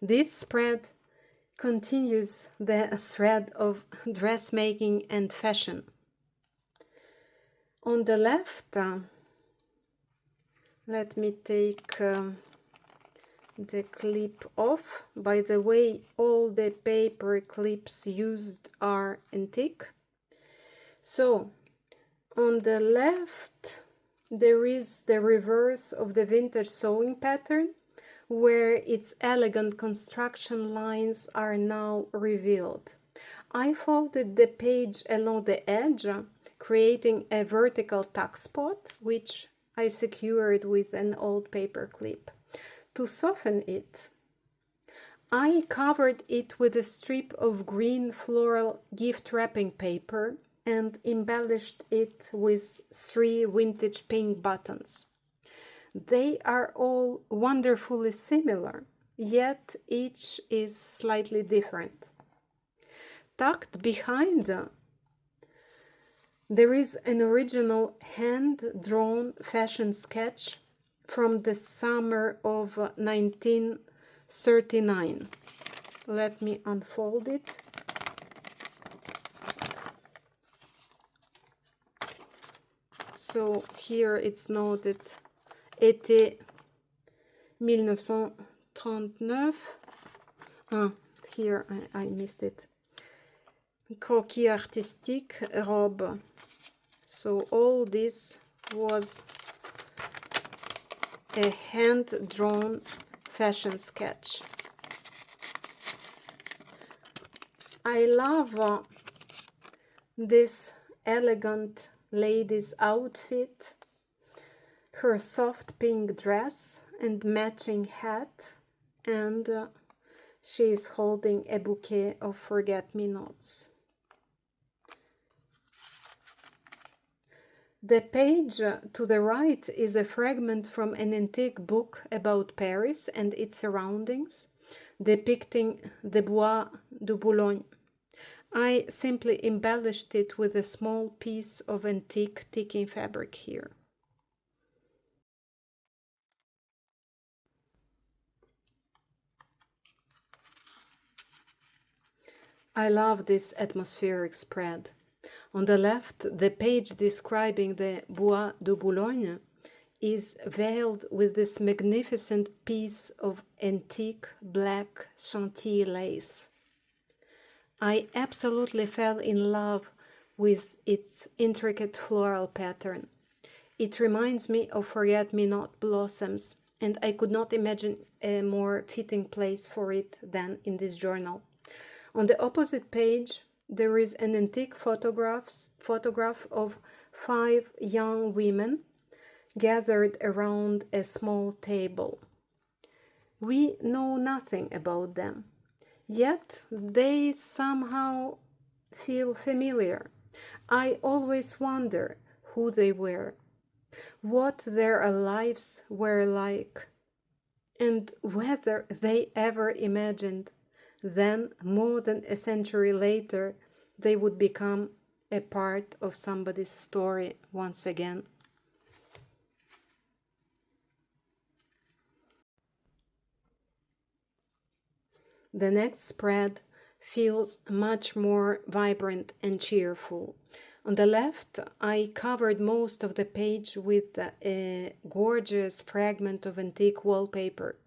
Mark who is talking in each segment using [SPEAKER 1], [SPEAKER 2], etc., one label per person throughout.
[SPEAKER 1] This spread continues the thread of dressmaking and fashion. On the left, let me take the clip off. By the way, all the paper clips used are antique. So, on the left, there is the reverse of the vintage sewing pattern, where its elegant construction lines are now revealed. I folded the page along the edge, creating a vertical tuck spot, which I secured with an old paper clip. To soften it, I covered it with a strip of green floral gift wrapping paper and embellished it with 3 vintage pink buttons. They are all wonderfully similar, yet each is slightly different. Tucked behind, there is an original hand-drawn fashion sketch from the summer of 1939. Let me unfold it. So here it's noted été 1939. Here I missed it. Croquis artistique, robe. So all this was a hand-drawn fashion sketch. I love this elegant lady's outfit, her soft pink dress and matching hat, and she is holding a bouquet of forget-me-nots. The page to the right is a fragment from an antique book about Paris and its surroundings, depicting the Bois de Boulogne. I simply embellished it with a small piece of antique ticking fabric here. I love this atmospheric spread. On the left, the page describing the Bois de Boulogne is veiled with this magnificent piece of antique black Chantilly lace. I absolutely fell in love with its intricate floral pattern. It reminds me of forget-me-not blossoms, and I could not imagine a more fitting place for it than in this journal. On the opposite page, there is an antique photograph of 5 young women gathered around a small table. We know nothing about them, yet they somehow feel familiar. I always wonder who they were, what their lives were like, and whether they ever imagined then, more than a century later, they would become a part of somebody's story once again. The next spread feels much more vibrant and cheerful. On the left, I covered most of the page with a gorgeous fragment of antique wallpaper.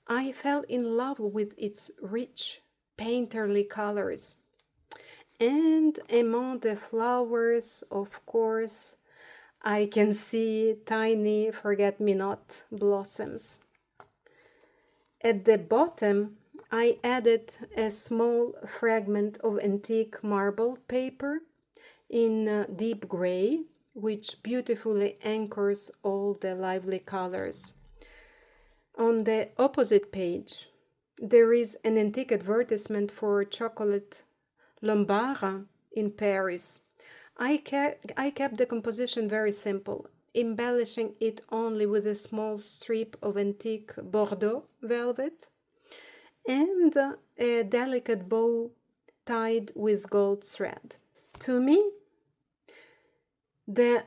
[SPEAKER 1] I fell in love with its rich, painterly colors. And among the flowers, of course, I can see tiny forget-me-not blossoms. At the bottom, I added a small fragment of antique marble paper in deep gray, which beautifully anchors all the lively colors. On the opposite page, there is an antique advertisement for chocolate Lombard in Paris. I kept the composition very simple, embellishing it only with a small strip of antique Bordeaux velvet and a delicate bow tied with gold thread. To me, the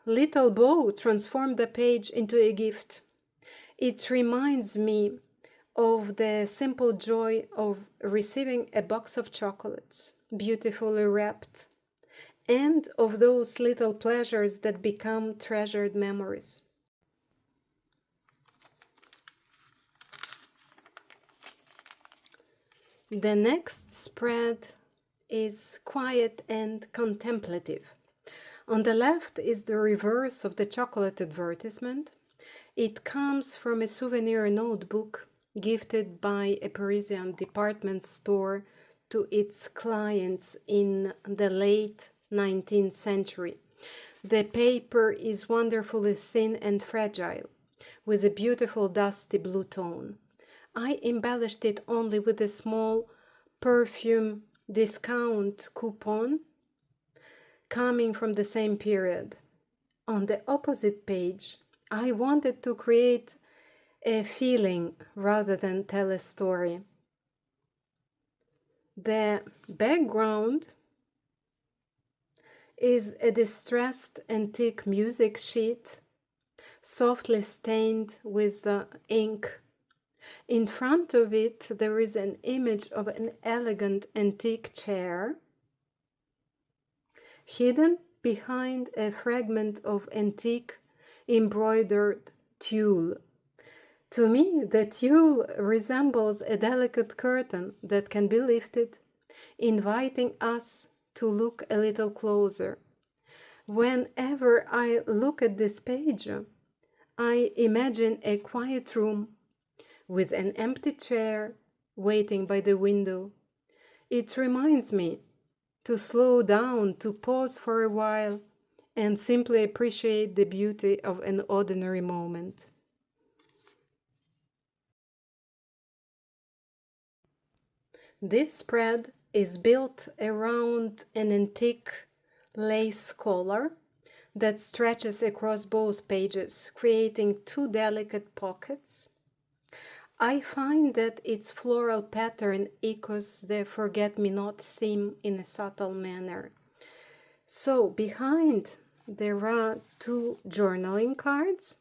[SPEAKER 1] little bow transformed the page into a gift. It reminds me of the simple joy of receiving a box of chocolates, beautifully wrapped, and of those little pleasures that become treasured memories. The next spread is quiet and contemplative. On the left is the reverse of the chocolate advertisement. It comes from a souvenir notebook gifted by a Parisian department store to its clients in the late 19th century. The paper is wonderfully thin and fragile, with a beautiful dusty blue tone. I embellished it only with a small perfume discount coupon coming from the same period. On the opposite page, I wanted to create a feeling rather than tell a story. The background is a distressed antique music sheet, softly stained with ink. In front of it, there is an image of an elegant antique chair, hidden behind a fragment of antique embroidered tulle. To me, the tulle resembles a delicate curtain that can be lifted, inviting us to look a little closer. Whenever I look at this page, I imagine a quiet room with an empty chair waiting by the window. It reminds me to slow down, to pause for a while, and simply appreciate the beauty of an ordinary moment. This spread is built around an antique lace collar that stretches across both pages, creating two delicate pockets. I find that its floral pattern echoes the forget-me-not theme in a subtle manner. So behind there are two journaling cards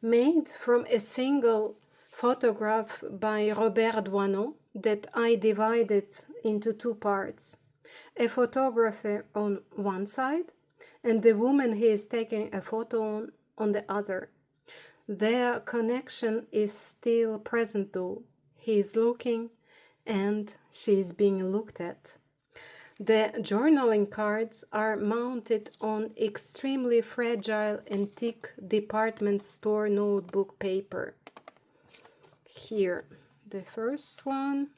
[SPEAKER 1] made from a single photograph by Robert Doisneau that I divided into two parts. A photographer on one side and the woman he is taking a photo on the other. Their connection is still present though. He is looking and she is being looked at. The journaling cards are mounted on extremely fragile antique department store notebook paper. Here, the first one,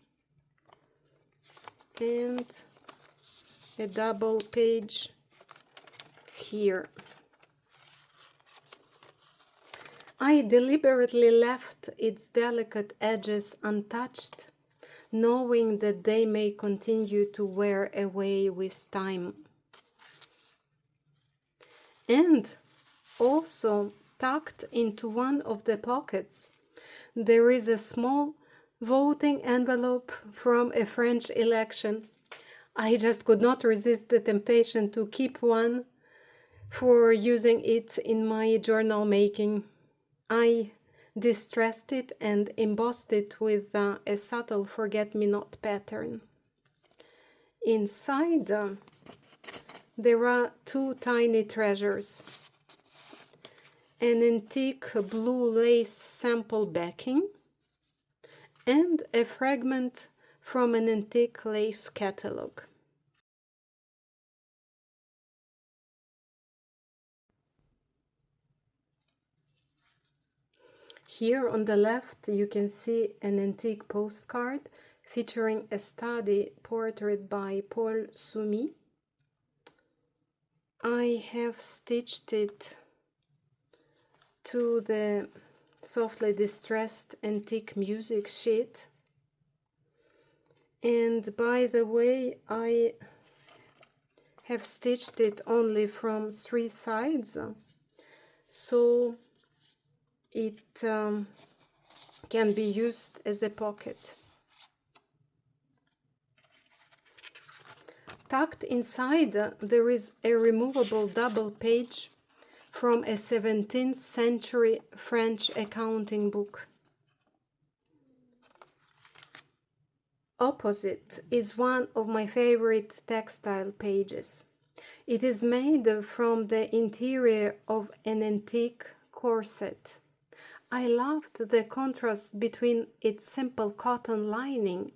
[SPEAKER 1] and a double page here. I deliberately left its delicate edges untouched, knowing that they may continue to wear away with time. And also tucked into one of the pockets, there is a small voting envelope from a French election. I just could not resist the temptation to keep one for using it in my journal making. I distressed it and embossed it with a subtle forget-me-not pattern. Inside, there are two tiny treasures. An antique blue lace sample backing and a fragment from an antique lace catalog. Here on the left you can see an antique postcard featuring a study portrait by Paul Soumy. I have stitched it to the softly distressed antique music sheet, and by the way, I have stitched it only from 3 sides, so it can be used as a pocket. Tucked inside there is a removable double page from a 17th century French accounting book. Opposite is one of my favorite textile pages. It is made from the interior of an antique corset. I loved the contrast between its simple cotton lining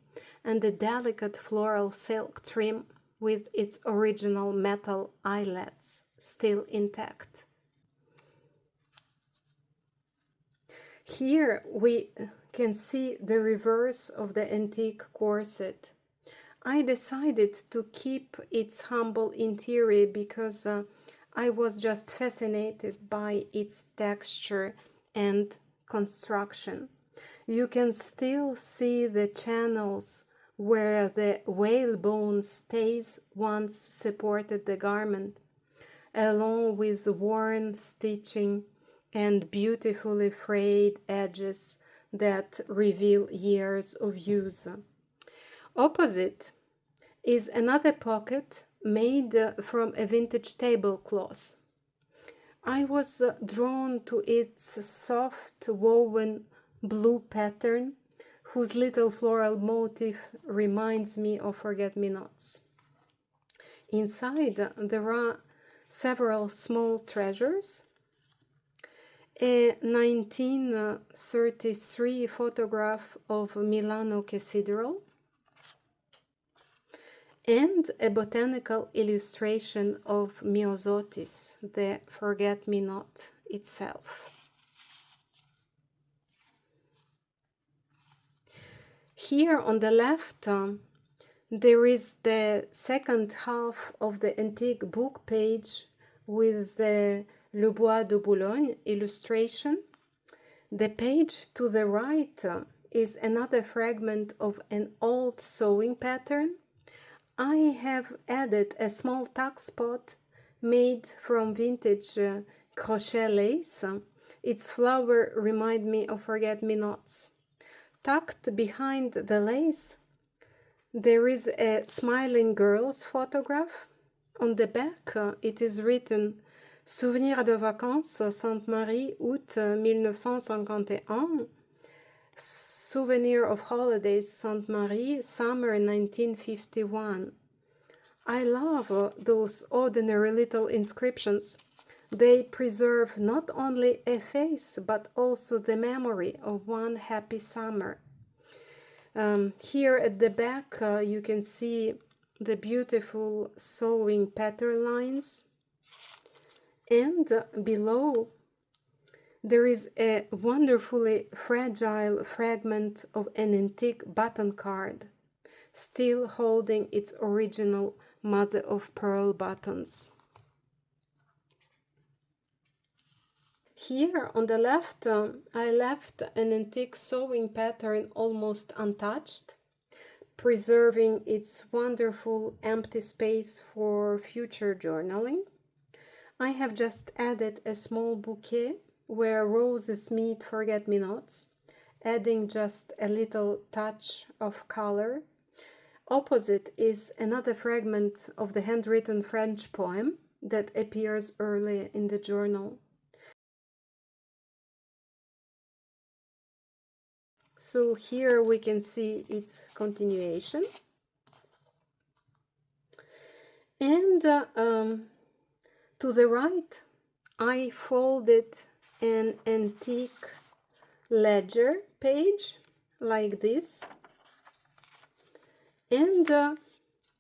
[SPEAKER 1] and the delicate floral silk trim with its original metal eyelets still intact. Here we can see the reverse of the antique corset. I decided to keep its humble interior because I was just fascinated by its texture and construction. You can still see the channels where the whalebone stays once supported the garment, along with worn stitching and beautifully frayed edges that reveal years of use. Opposite is another pocket made from a vintage tablecloth. I was drawn to its soft woven blue pattern, whose little floral motif reminds me of forget-me-nots. Inside there are several small treasures, a 1933 photograph of Milano Cathedral, and a botanical illustration of Myosotis, the forget-me-not itself. Here on the left, there is the second half of the antique book page with the Le Bois de Boulogne illustration. The page to the right is another fragment of an old sewing pattern. I have added a small tuck spot made from vintage crochet lace. Its flower reminds me of forget-me-nots. Tucked behind the lace, there is a smiling girl's photograph. On the back, it is written Souvenir de vacances Sainte-Marie, août 1951. Souvenir of holidays Sainte-Marie, summer 1951. I love those ordinary little inscriptions. They preserve not only a face but also the memory of one happy summer. Here at the back you can see the beautiful sewing pattern lines, and below there is a wonderfully fragile fragment of an antique button card, still holding its original mother-of-pearl buttons. Here on the left, I left an antique sewing pattern almost untouched, preserving its wonderful empty space for future journaling. I have just added a small bouquet where roses meet forget-me-nots, adding just a little touch of color. Opposite is another fragment of the handwritten French poem that appears early in the journal. So here we can see its continuation. And to the right, I folded an antique ledger page like this, and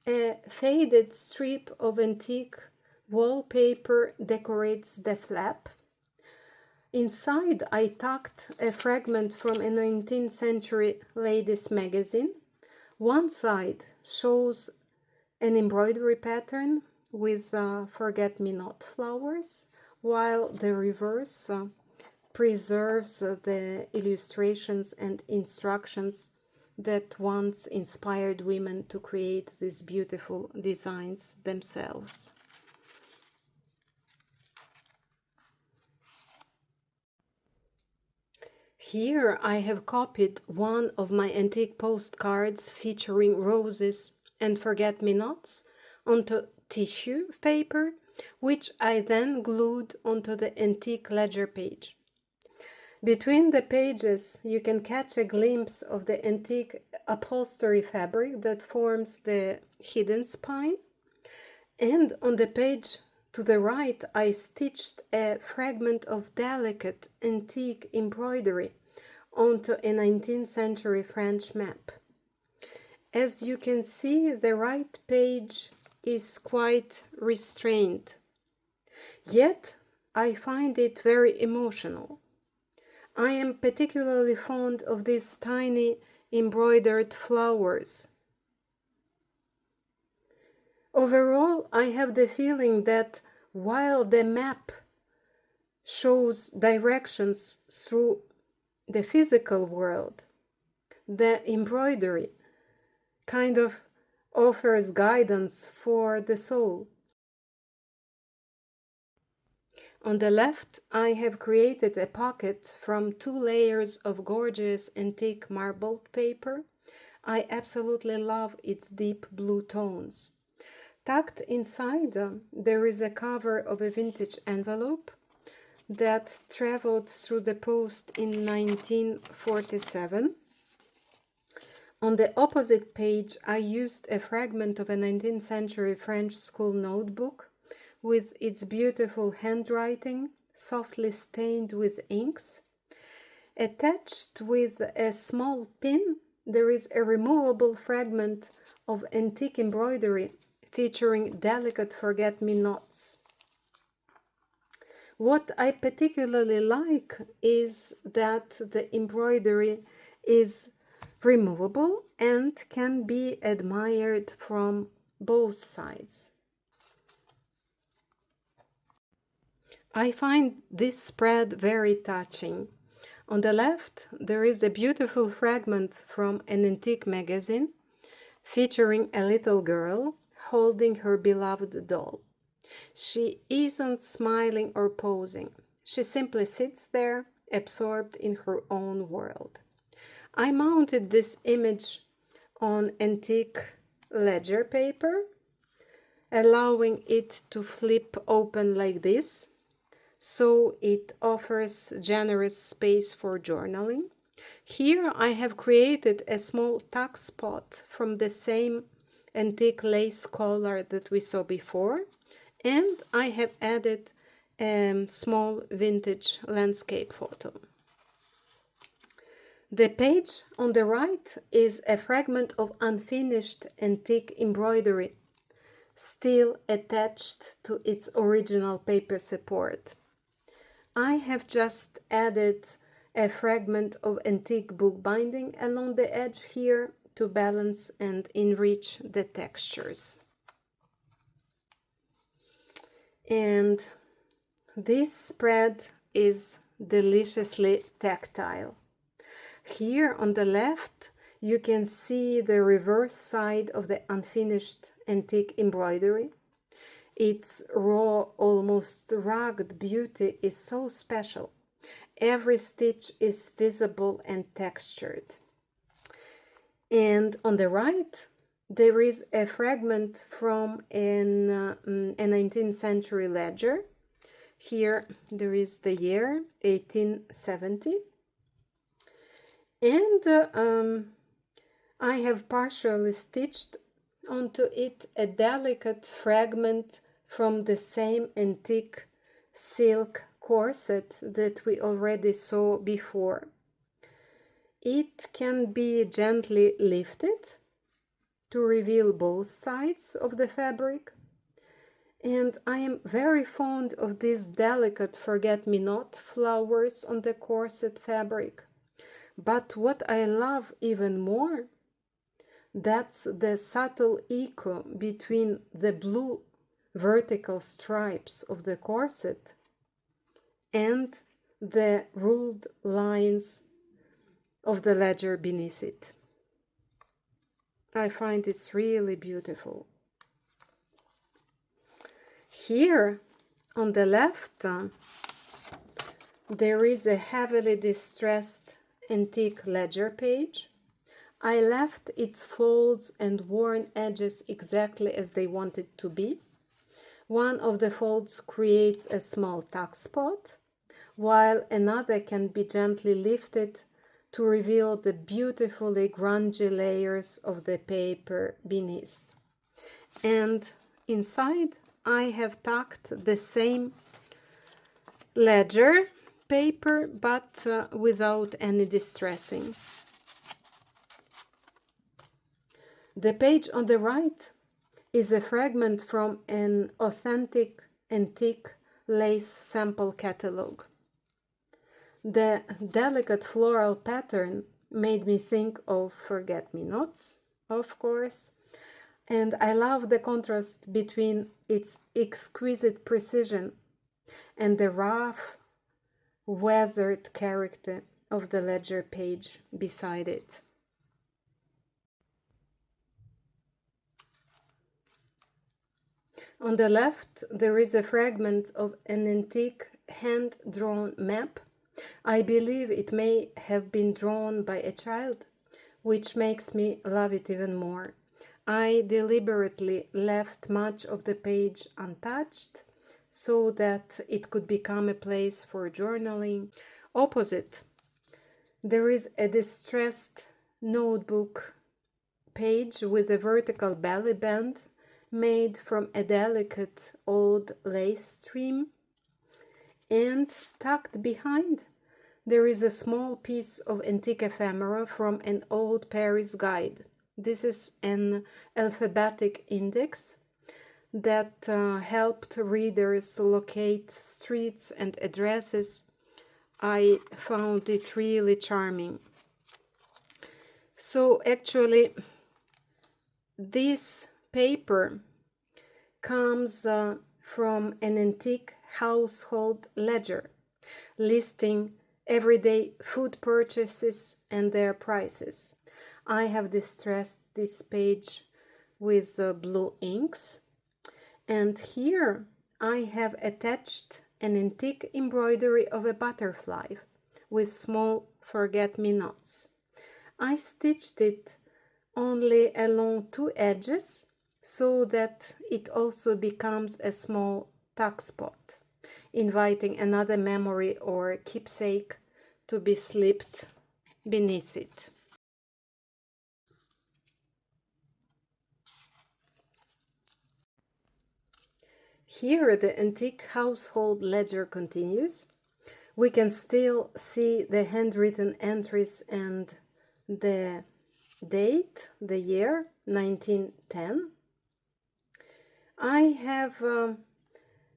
[SPEAKER 1] a faded strip of antique wallpaper decorates the flap. Inside, I tucked a fragment from a 19th century ladies' magazine. One side shows an embroidery pattern with forget-me-not flowers, while the reverse preserves the illustrations and instructions that once inspired women to create these beautiful designs themselves. Here I have copied one of my antique postcards featuring roses and forget-me-nots onto tissue paper which I then glued onto the antique ledger page. Between the pages, you can catch a glimpse of the antique upholstery fabric that forms the hidden spine. And on the page to the right, I stitched a fragment of delicate antique embroidery onto a 19th century French map. As you can see, the right page is quite restrained, yet I find it very emotional. I am particularly fond of these tiny embroidered flowers. Overall, I have the feeling that while the map shows directions through the physical world, the embroidery kind of offers guidance for the soul. On the left, I have created a pocket from 2 layers of gorgeous antique marbled paper. I absolutely love its deep blue tones. Tucked inside, there is a cover of a vintage envelope that traveled through the post in 1947. On the opposite page, I used a fragment of a 19th century French school notebook with its beautiful handwriting, softly stained with inks. Attached with a small pin, there is a removable fragment of antique embroidery featuring delicate forget-me-nots. What I particularly like is that the embroidery is removable and can be admired from both sides. I find this spread very touching. On the left, there is a beautiful fragment from an antique magazine featuring a little girl holding her beloved doll. She isn't smiling or posing. She simply sits there, absorbed in her own world. I mounted this image on antique ledger paper, allowing it to flip open like this, so it offers generous space for journaling. Here I have created a small tuck spot from the same antique lace collar that we saw before, and I have added a small vintage landscape photo. The page on the right is a fragment of unfinished antique embroidery, still attached to its original paper support. I have just added a fragment of antique bookbinding along the edge here to balance and enrich the textures. And this spread is deliciously tactile. Here on the left, you can see the reverse side of the unfinished antique embroidery. Its raw, almost rugged beauty is so special. Every stitch is visible and textured. And on the right, there is a fragment from a 19th century ledger. Here there is the year 1870. And I have partially stitched onto it a delicate fragment from the same antique silk corset that we already saw before. It can be gently lifted to reveal both sides of the fabric, and I am very fond of these delicate forget-me-not flowers on the corset fabric. But what I love even more, that's the subtle echo between the blue vertical stripes of the corset and the ruled lines of the ledger beneath it. I find it's really beautiful. Here on the left, there is a heavily distressed antique ledger page. I left its folds and worn edges exactly as they wanted to be, One of the folds creates a small tuck spot, while another can be gently lifted to reveal the beautifully grungy layers of the paper beneath. And inside I have tucked the same ledger paper, but without any distressing. The page on the right is a fragment from an authentic antique lace sample catalog. The delicate floral pattern made me think of forget-me-nots, of course, and I love the contrast between its exquisite precision and the rough, weathered character of the ledger page beside it. On the left, there is a fragment of an antique hand-drawn map. I believe it may have been drawn by a child, which makes me love it even more. I deliberately left much of the page untouched so that it could become a place for journaling. Opposite, there is a distressed notebook page with a vertical belly band made from a delicate old lace stream, and tucked behind there is a small piece of antique ephemera from an old Paris guide. This is an alphabetic index that helped readers locate streets and addresses. I found it really charming. So actually, this paper comes from an antique household ledger listing everyday food purchases and their prices. I have distressed this page with blue inks, and here I have attached an antique embroidery of a butterfly with small forget-me-nots. I stitched it only along two edges so that it also becomes a small tuck spot, inviting another memory or keepsake to be slipped beneath it. Here the antique household ledger continues. We can still see the handwritten entries and the date, the year 1910. I have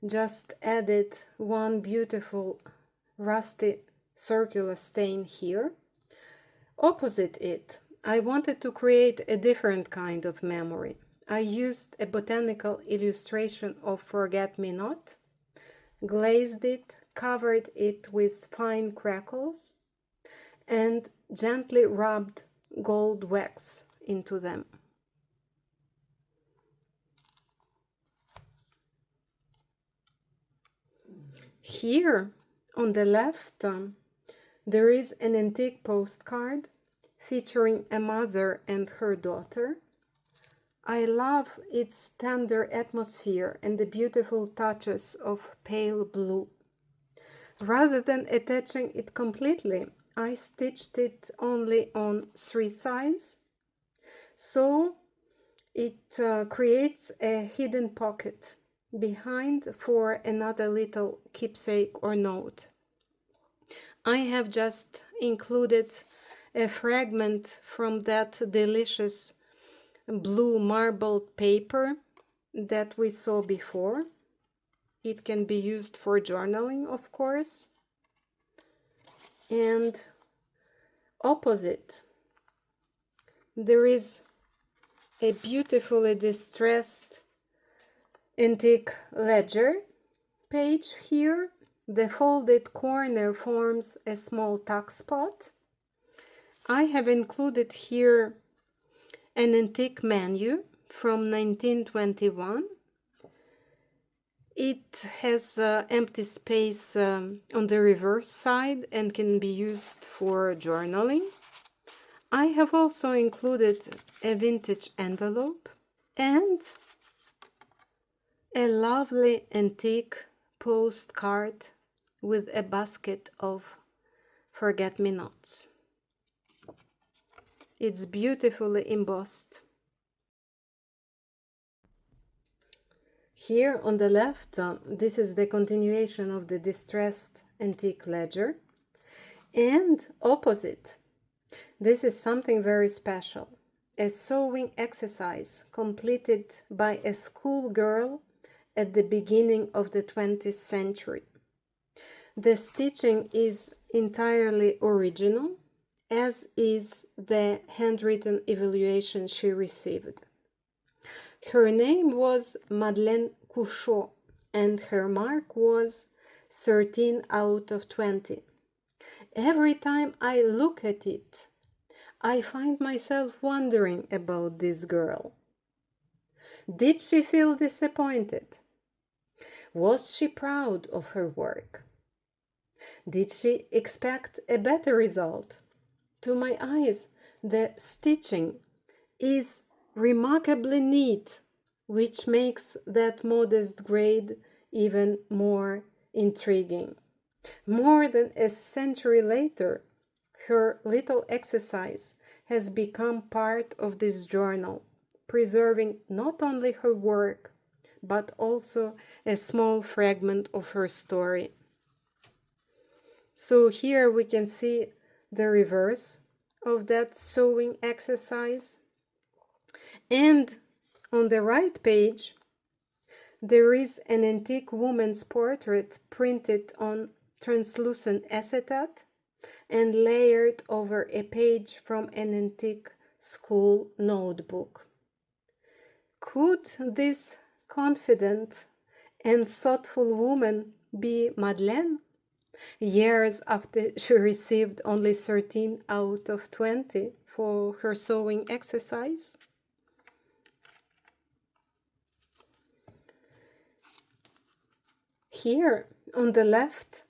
[SPEAKER 1] just added one beautiful rusty circular stain here. Opposite it, I wanted to create a different kind of memory. I used a botanical illustration of forget-me-not, glazed it, covered it with fine crackles, and gently rubbed gold wax into them. Here on the left, there is an antique postcard featuring a mother and her daughter. I love its tender atmosphere and the beautiful touches of pale blue. Rather than attaching it completely, I stitched it only on 3 sides, so it creates a hidden pocket behind for another little keepsake or note. I have just included a fragment from that delicious blue marbled paper that we saw before. It can be used for journaling, of course. And opposite, there is a beautifully distressed antique ledger page here. The folded corner forms a small tuck spot. I have included here an antique menu from 1921. It has empty space on the reverse side and can be used for journaling. I have also included a vintage envelope and A lovely antique postcard with a basket of forget-me-nots. It's beautifully embossed. Here on the left, this is the continuation of the distressed antique ledger. And opposite, this is something very special. A sewing exercise completed by a schoolgirl at the beginning of the 20th century. The stitching is entirely original, as is the handwritten evaluation she received. Her name was Madeleine Couchot, and her mark was 13 out of 20. Every time I look at it, I find myself wondering about this girl. Did she feel disappointed? Was she proud of her work? Did she expect a better result? To my eyes, the stitching is remarkably neat, which makes that modest grade even more intriguing. More than a century later, her little exercise has become part of this journal, preserving not only her work, but also a small fragment of her story. So here we can see the reverse of that sewing exercise. And on the right page, there is an antique woman's portrait printed on translucent acetate and layered over a page from an antique school notebook. Could this confident and thoughtful woman be Madeleine? Years after she received only 13 out of 20 for her sewing exercise? Here on the left,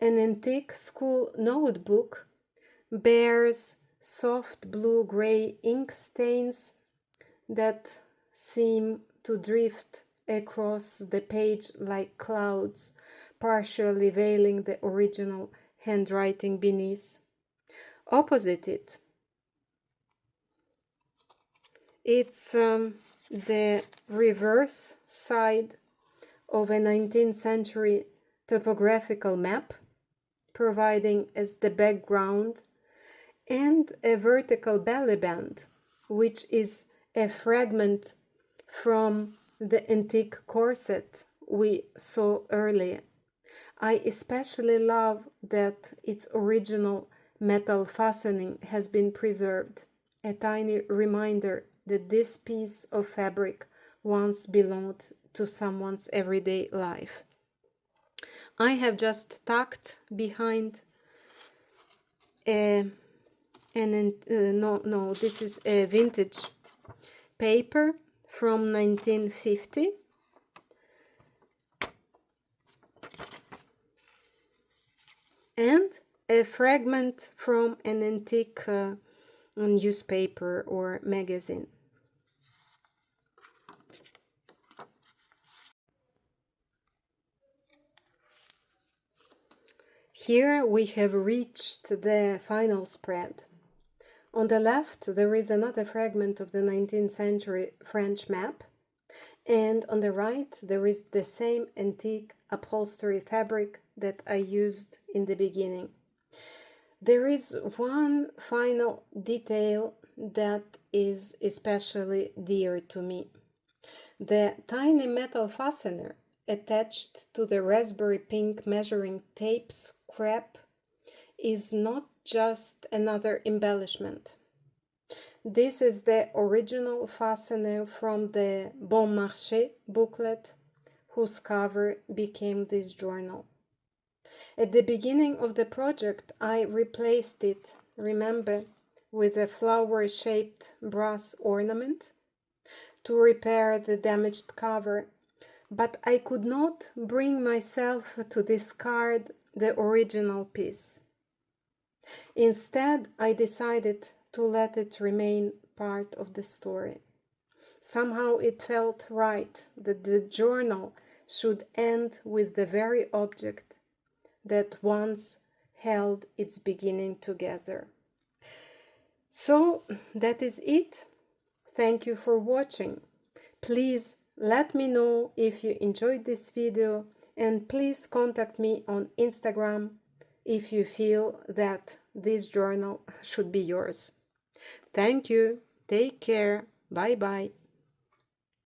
[SPEAKER 1] an antique school notebook bears soft blue-gray ink stains that seem to drift across the page like clouds, partially veiling the original handwriting beneath. Opposite it, it's the reverse side of a 19th century topographical map, providing as the background, and a vertical belly band, which is a fragment from the antique corset we saw earlier. I especially love that its original metal fastening has been preserved, a tiny reminder that this piece of fabric once belonged to someone's everyday life. I have just tucked behind this is a vintage paper from 1950. And a fragment from an antique newspaper or magazine. Here we have reached the final spread. On the left, there is another fragment of the 19th century French map, and on the right, there is the same antique upholstery fabric that I used in the beginning. There is one final detail that is especially dear to me. The tiny metal fastener attached to the raspberry pink measuring tape scrap is not just another embellishment. This is the original fastener from the Bon Marché booklet, whose cover became this journal. At the beginning of the project, I replaced it, remember, with a flower-shaped brass ornament to repair the damaged cover, but I could not bring myself to discard the original piece. Instead, I decided to let it remain part of the story. Somehow it felt right that the journal should end with the very object that once held its beginning together. So that is it. Thank you for watching. Please let me know if you enjoyed this video, and please contact me on Instagram if you feel that this journal should be yours. Thank you. Take care. Bye bye.